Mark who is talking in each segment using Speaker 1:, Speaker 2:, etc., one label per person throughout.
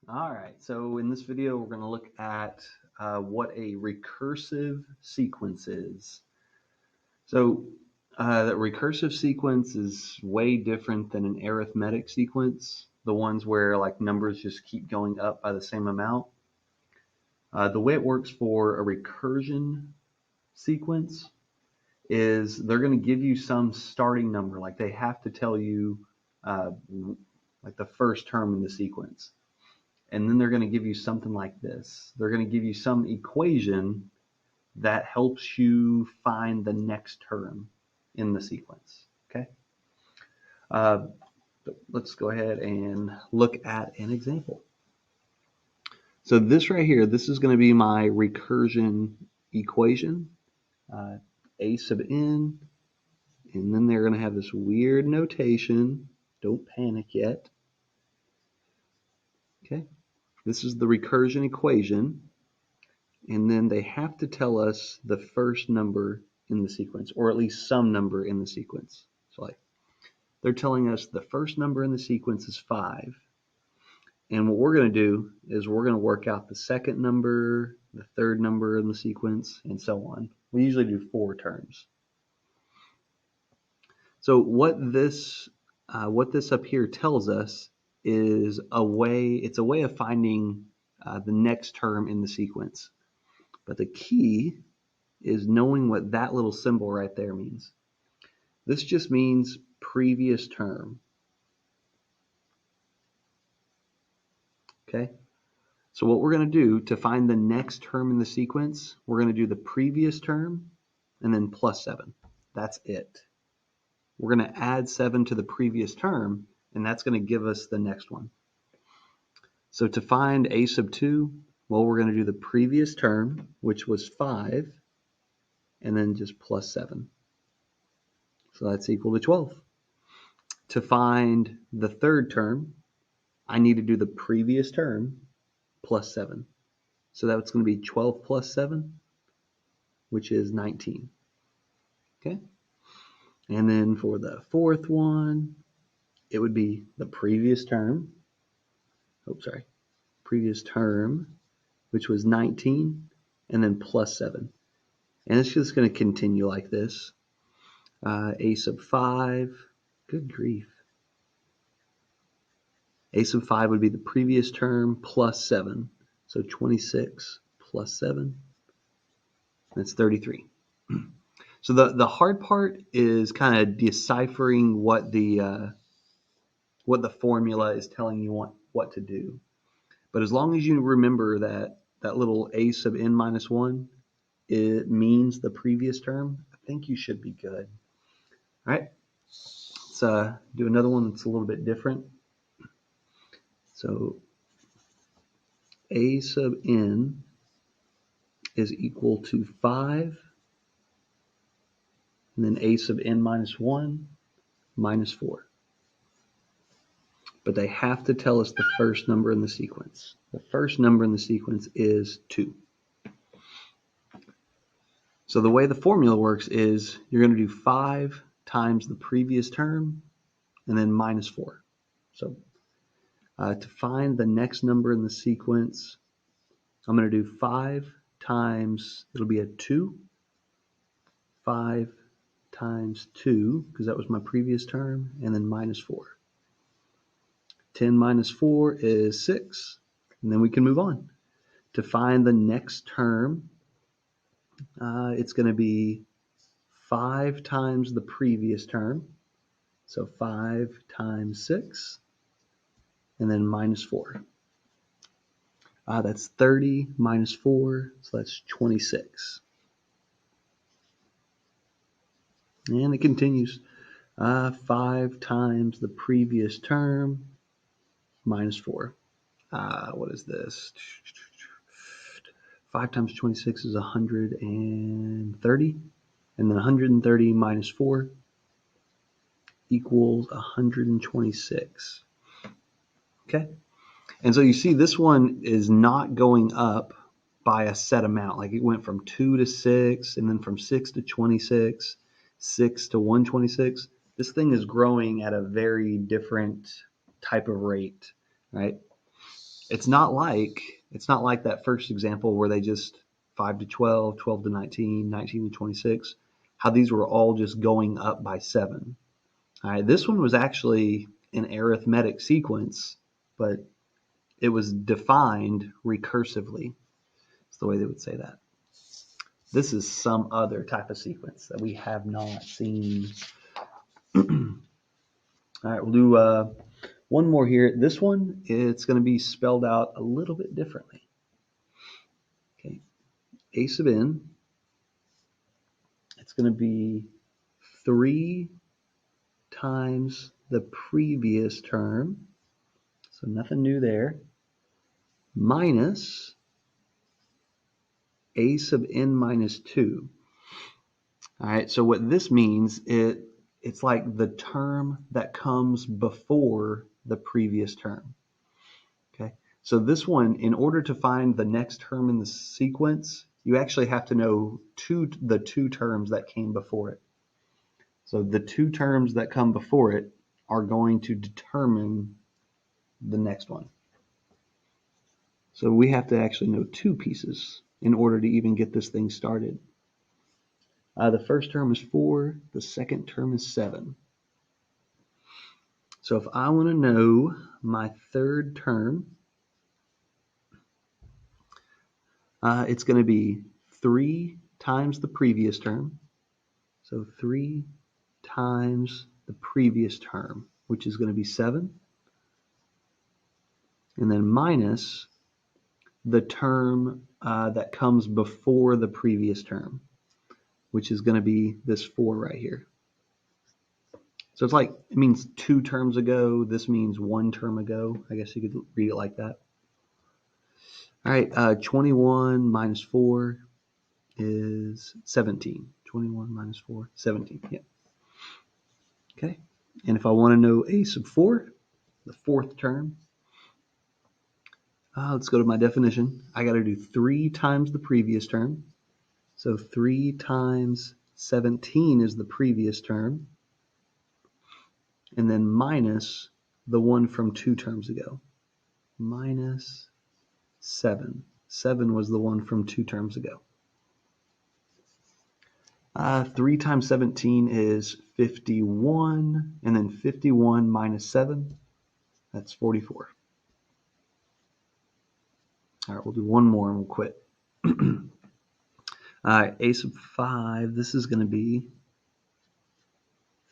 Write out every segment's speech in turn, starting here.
Speaker 1: All right, so in this video, we're going to look at what a recursive sequence is. So that recursive sequence is way different than an arithmetic sequence, the ones where like numbers just keep going up by the same amount. The way it works for a recursion sequence is they're going to give you some starting number, like they have to tell you like the first term in the sequence. And then they're going to give you something like this. They're going to give you some equation that helps you find the next term in the sequence. Okay. Uh, let's go ahead and look at an example. So this right here, this is going to be my recursion equation, a sub n, and then they're going to have this weird notation. Don't panic yet. Okay. This is the recursion equation. And then they have to tell us the first number in the sequence, or at least some number in the sequence. So like they're telling us the first number in the sequence is 5. And what we're going to do is we're going to work out the second number, the third number in the sequence, and so on. We usually do 4 terms. So what this up here tells us is it's a way of finding the next term in the sequence. But the key is knowing what that little symbol right there means. This just means previous term. Okay? So what we're going to do to find the next term in the sequence, we're going to do the previous term and then plus 7. That's it. We're going to add 7 to the previous term, and that's going to give us the next one. So to find a sub 2, well, we're going to do the previous term, which was 5, and then just plus 7. So that's equal to 12. To find the third term, I need to do the previous term plus 7. So that's going to be 12 plus 7, which is 19. Okay? And then for the fourth one, it would be the previous term. Previous term, which was 19, and then plus 7. And it's just going to continue like this. A sub 5, good grief. A sub 5 would be the previous term plus 7. So 26 plus 7, that's 33. So the hard part is kind of deciphering what the formula is telling you what to do. But as long as you remember that little a sub n minus 1, it means the previous term, I think you should be good. All right, let's do another one that's a little bit different. So a sub n is equal to 5, and then a sub n minus 1 minus 4. But they have to tell us the first number in the sequence. The first number in the sequence is 2. So the way the formula works is you're going to do 5 times the previous term and then minus 4. So to find the next number in the sequence, I'm going to do 5 times, it'll be a 2. 5 times 2, because that was my previous term, and then minus 4. 10 minus 4 is 6, and then we can move on. To find the next term, it's going to be 5 times the previous term, so 5 times 6, and then minus 4. That's 30 minus 4, so that's 26. And it continues. 5 times the previous term, minus 4. What is this? 5 times 26 is 130. And then 130 minus 4 equals 126. Okay? And so you see this one is not going up by a set amount. Like it went from 2 to 6, and then from 6 to 26, 6 to 126. This thing is growing at a very different type of rate, right? It's not like that first example where they just 5 to 12, 12 to 19, 19 to 26, how these were all just going up by 7. All right, this one was actually an arithmetic sequence, but it was defined recursively. That's the way they would say that. This is some other type of sequence that we have not seen. All right, we'll do one more here. This one, it's going to be spelled out a little bit differently. Okay, a sub n, it's going to be 3 times the previous term, so nothing new there, minus a sub n minus 2. All right, so what this means, it's like the term that comes before the previous term. Okay, so this one, in order to find the next term in the sequence, you actually have to know the two terms that came before it. So the two terms that come before it are going to determine the next one. So we have to actually know two pieces in order to even get this thing started. The first term is 4, the second term is 7. So if I want to know my third term, it's going to be 3 times the previous term. So 3 times the previous term, which is going to be 7. And then minus the term that comes before the previous term, which is going to be this 4 right here. So it's like, it means 2 terms ago. This means 1 term ago. I guess you could read it like that. All right, 21 minus 4 is 17. 21 minus 4, 17. Yeah. Okay. And if I want to know a sub 4, the fourth term, let's go to my definition. I got to do 3 times the previous term. So 3 times 17 is the previous term. And then minus the one from 2 terms ago. Minus 7. 7 was the one from 2 terms ago. 3 times 17 is 51. And then 51 minus 7, that's 44. All right, we'll do one more and we'll quit. All right, a sub 5, this is going to be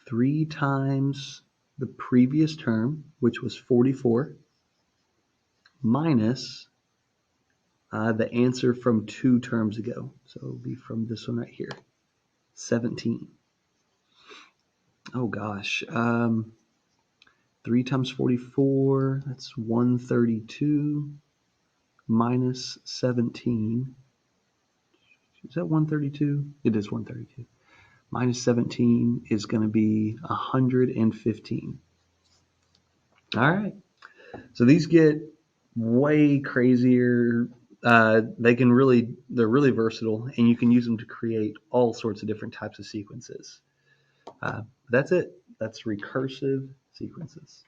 Speaker 1: 3 times the previous term, which was 44, minus the answer from 2 terms ago. So it'll be from this one right here, 17. Oh gosh, 3 times 44, that's 132, minus 17. Is that 132? It is 132. Minus 17 is going to be 115. All right. So these get way crazier. They're really versatile, and you can use them to create all sorts of different types of sequences. That's it. That's recursive sequences.